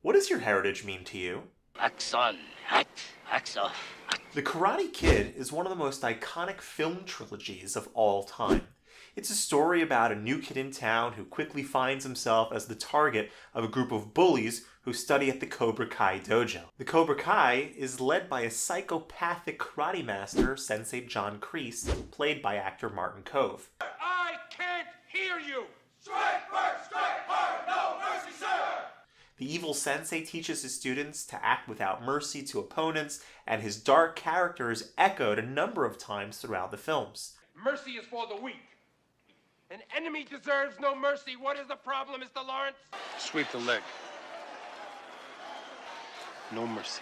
What does your heritage mean to you? Axe on, axe off. The Karate Kid is one of the most iconic film trilogies of all time. It's a story about a new kid in town who quickly finds himself as the target of a group of bullies who study at the Cobra Kai dojo. The Cobra Kai is led by a psychopathic karate master, Sensei John Kreese, played by actor Martin Kove. I can't hear you! Strike first, strike hard, no mercy, sir! The evil sensei teaches his students to act without mercy to opponents, and his dark character is echoed a number of times throughout the films. Mercy is for the weak. An enemy deserves no mercy. What is the problem, Mr. Lawrence? Sweep the leg. No mercy.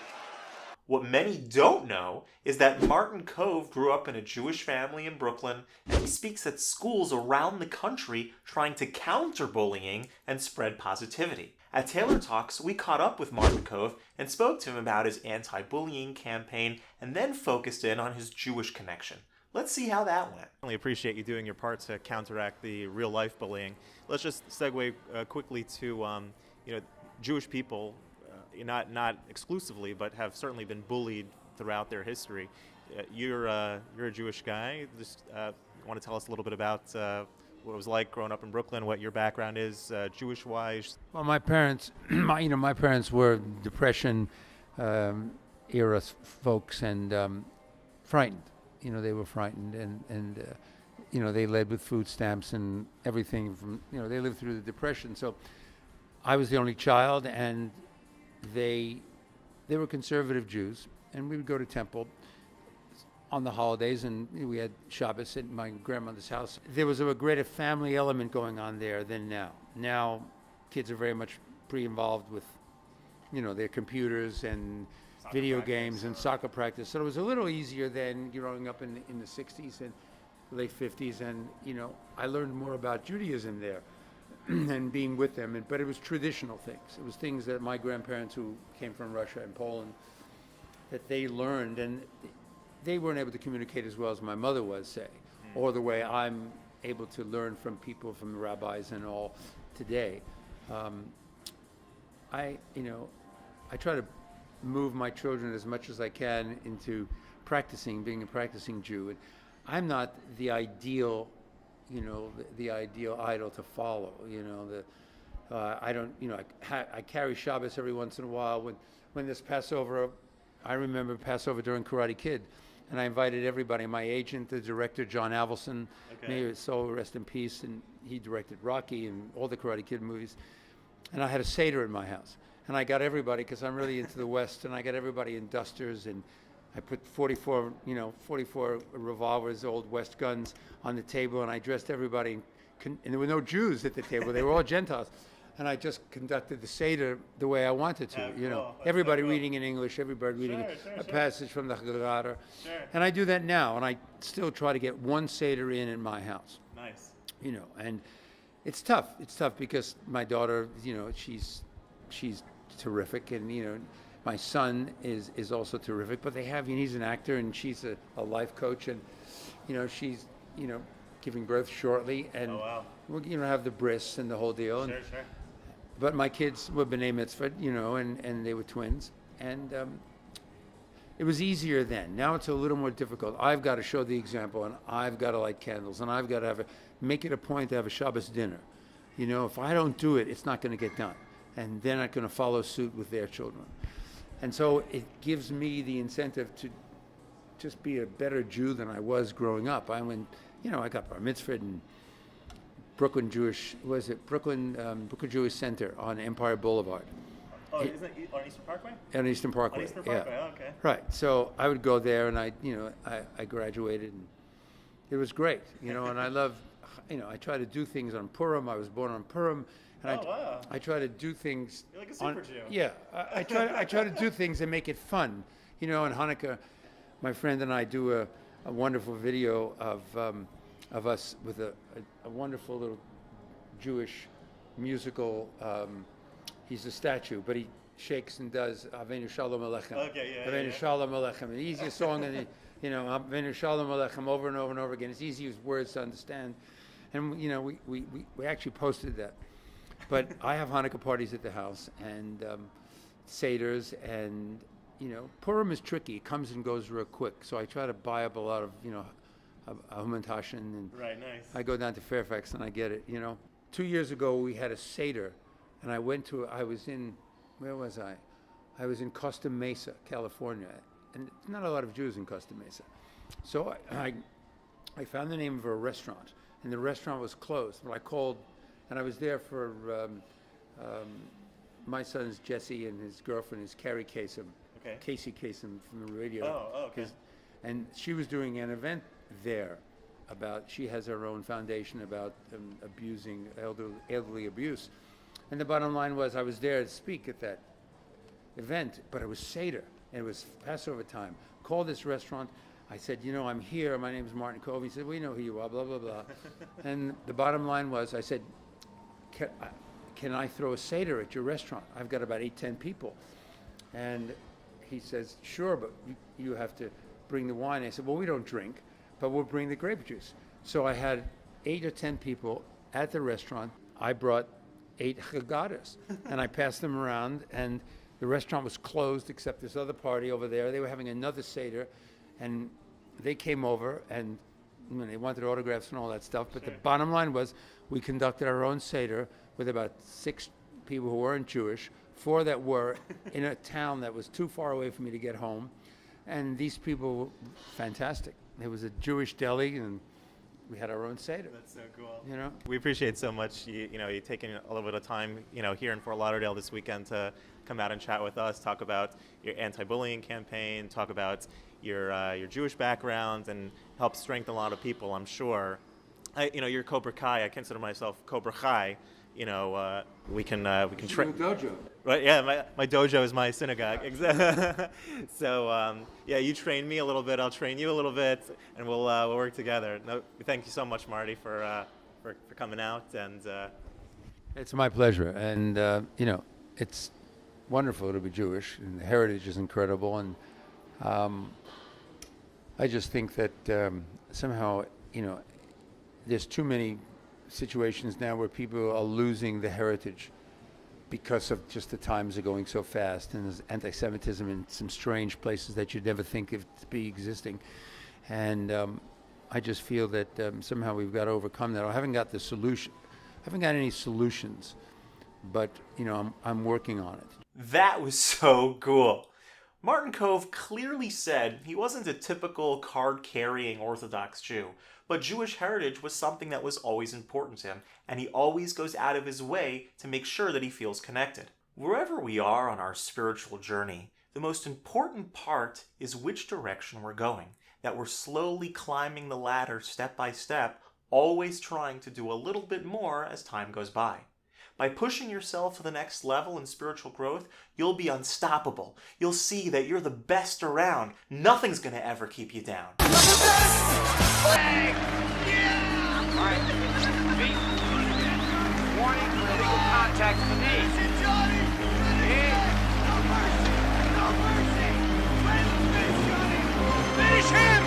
What many don't know is that Martin Kove grew up in a Jewish family in Brooklyn, and he speaks at schools around the country trying to counter bullying and spread positivity. At Taylor Talks, we caught up with Martin Kove and spoke to him about his anti-bullying campaign and then focused in on his Jewish connection. Let's see how that went. I really appreciate you doing your part to counteract the real-life bullying. Let's just segue quickly to Jewish people, not exclusively, but have certainly been bullied throughout their history. You're a Jewish guy. Just want to tell us a little bit about what it was like growing up in Brooklyn, what your background is, Jewish-wise. Well, my parents, my parents were Depression era folks and frightened. They were frightened and they led with food stamps and everything from, they lived through the Depression. So I was the only child, and they were conservative Jews, and we would go to temple on the holidays, and we had Shabbos at my grandmother's house. There was a greater family element going on there than now. Now kids are very much pre-involved with, their computers and video games and soccer practice. So it was a little easier than growing up in the 60s and late 50s. And, I learned more about Judaism there and being with them. But it was traditional things. It was things that my grandparents, who came from Russia and Poland, that they learned. And they weren't able to communicate as well as my mother was, say, or the way I'm able to learn from people, from the rabbis and all today. I try to move my children as much as I can into being a practicing Jew. And I'm not the ideal, the ideal idol to follow. I don't, I carry Shabbos every once in a while. When there's Passover, I remember Passover during Karate Kid, and I invited everybody. My agent, the director, John Avildsen, may his soul rest in peace, and he directed Rocky and all the Karate Kid movies. And I had a Seder in my house. And I got everybody, because I'm really into the West, and I got everybody in dusters, and I put 44 revolvers, old West guns, on the table, and I dressed everybody, and there were no Jews at the table. They were all Gentiles. And I just conducted the Seder the way I wanted to, Cool. Everybody reading in English, everybody reading a passage from the Haggadah. Sure. And I do that now, and I still try to get one Seder in my house. Nice. And it's tough. It's tough because my daughter, she's terrific, and my son is also terrific, but he's an actor, and she's a life coach, and she's giving birth shortly, and we'll have the bris and the whole deal. Sure. But my kids were b'nai mitzvah, and they were twins, and it was easier then. Now it's a little more difficult. I've got to show the example, and I've got to light candles, and I've got to make it a point to have a Shabbos dinner. If I don't do it, it's not going to get done. And they're not going to follow suit with their children. And so it gives me the incentive to just be a better Jew than I was growing up. I got bar mitzvah in Brooklyn Jewish Jewish Center on Empire Boulevard. Oh, isn't it on Eastern Parkway? On Eastern Parkway, On Eastern Parkway, yeah. oh, okay. Right, so I would go there, and I graduated, and it was great, and I love, I try to do things on Purim. I was born on Purim. And wow. I try to do things. You're like a super Jew. Yeah, I try to do things and make it fun. In Hanukkah, my friend and I do a wonderful video of us with a wonderful little Jewish musical. He's a statue, but he shakes and does Avenu Shalom Aleichem. Okay, yeah. Avenu Shalom Aleichem, the easiest song in the, Avenu Shalom Aleichem over and over and over again. It's easy words to understand, and we actually posted that. But I have Hanukkah parties at the house, and seders, and Purim is tricky. It comes and goes real quick. So I try to buy up a lot of Humantaschen, and Right, nice. I go down to Fairfax and I get it. 2 years ago we had a seder, and I was in, where was I? I was in Costa Mesa, California, and not a lot of Jews in Costa Mesa. So I found the name of a restaurant, and the restaurant was closed. But I called, and I was there for my son's Jesse, and his girlfriend is Carrie Kasem. Okay. Casey Kasem from the radio. Oh, okay. And she was doing an event there she has her own foundation about abusing elderly abuse. And the bottom line was, I was there to speak at that event, but it was Seder, and it was Passover time. Called this restaurant. I said, I'm here. My name is Martin Cove. He said, we know who you are, blah, blah, blah. And the bottom line was, I said, can I throw a Seder at your restaurant? I've got about 10 people. And he says, sure, but you have to bring the wine. I said, well, we don't drink, but we'll bring the grape juice. So I had 8 or 10 people at the restaurant. I brought 8 Haggadahs, and I passed them around, and the restaurant was closed except this other party over there. They were having another Seder, and they came over, and they wanted autographs and all that stuff. But the bottom line was, we conducted our own Seder with about 6 people who weren't Jewish, 4 that were, in a town that was too far away for me to get home. And these people were fantastic. It was a Jewish deli, and we had our own Seder. That's so cool. We We appreciate so much you taking a little bit of time, here in Fort Lauderdale this weekend to come out and chat with us, talk about your anti-bullying campaign, talk about your Jewish background, and help strengthen a lot of people, I'm sure. You're Cobra Kai. I consider myself Cobra Kai. We can train. dojo. Right, yeah, my dojo is my synagogue. Exactly. So, you train me a little bit, I'll train you a little bit, and we'll work together. No, thank you so much, Marty, for coming out. And It's my pleasure, and it's wonderful to be Jewish, and the heritage is incredible, and I just think that somehow there's too many situations now where people are losing the heritage because of just the times are going so fast, and there's anti-Semitism in some strange places that you'd never think of to be existing. And I just feel that somehow we've got to overcome that. I haven't got the solution. I haven't got any solutions, but I'm working on it. That was so cool. Martin Cove clearly said he wasn't a typical card-carrying Orthodox Jew, but Jewish heritage was something that was always important to him, and he always goes out of his way to make sure that he feels connected. Wherever we are on our spiritual journey, the most important part is which direction we're going, that we're slowly climbing the ladder step by step, always trying to do a little bit more as time goes by. By pushing yourself to the next level in spiritual growth, you'll be unstoppable. You'll see that you're the best around. Nothing's going to ever keep you down. Warning for illegal contact with the knee. Finish him!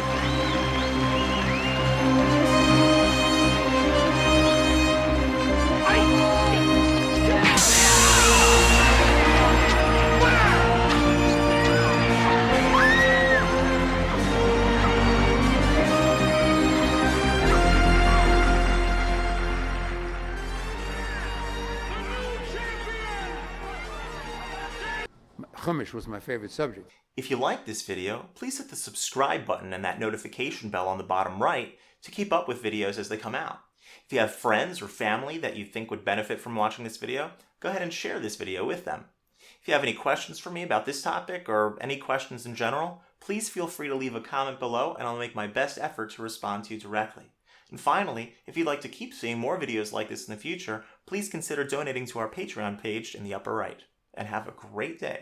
Chumash was my favorite subject. If you like this video, please hit the subscribe button and that notification bell on the bottom right to keep up with videos as they come out. If you have friends or family that you think would benefit from watching this video, go ahead and share this video with them. If you have any questions for me about this topic or any questions in general, please feel free to leave a comment below and I'll make my best effort to respond to you directly. And finally, if you'd like to keep seeing more videos like this in the future, please consider donating to our Patreon page in the upper right. And have a great day.